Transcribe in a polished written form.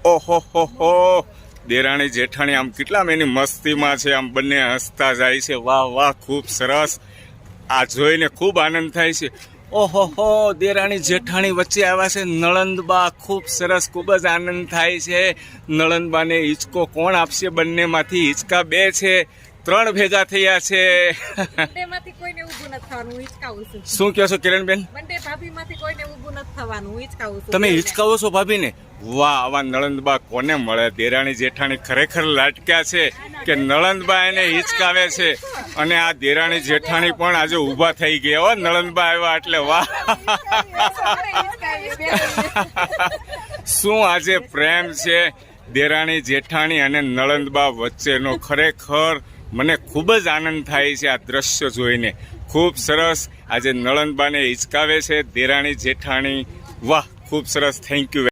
ઓહો હો, દેરાણી જેઠાણી આમ કેટલા એની મસ્તીમાં છે, આમ બંને હસતા જાય છે. વાહ વાહ, ખૂબ સરસ. આ જોઈને ખૂબ આનંદ થાય છે. ઓહો હો, દેરાણી જેઠાણી વચ્ચે આવ્યા છે. નળંદબા, ખૂબ સરસ, ખૂબ જ આનંદ થાય છે. નળંદબાને હિંચકો કોણ આપશે? બંનેમાંથી હિંચકા બે છે, 3 ભેગા થયા છે. બંનેમાંથી કોઈને ઊભું નથી થવાનું, હું હિંચકાવું છું. શું કહો છો કિરણબેન? બંને ભાભીમાંથી કોઈને ઊભું નથી થવાનું, હું હિંચકાવું છું. તમે હિંચકાવો છો ભાભીને? વાહ, આવા નળંદબા કોને મળે? દેરાણી જેઠાણી ખરેખર લાટક્યા છે કે નળંદબા એને હિંચકાવે છે. અને આ દેરાણી જેઠાણી પણ આજે ઊભા થઈ ગયા હો, નળંદબા આવ્યા એટલે. વાહ, શું આજે પ્રેમ છે દેરાણી જેઠાણી અને નળંદબા વચ્ચેનો. ખરેખર મને ખૂબ જ આનંદ થાય છે આ દ્રશ્ય જોઈને. ખૂબ સરસ. આજે નળંદબાને હિંચકાવે છે દેરાણી જેઠાણી. વાહ, ખૂબ સરસ. Thank you.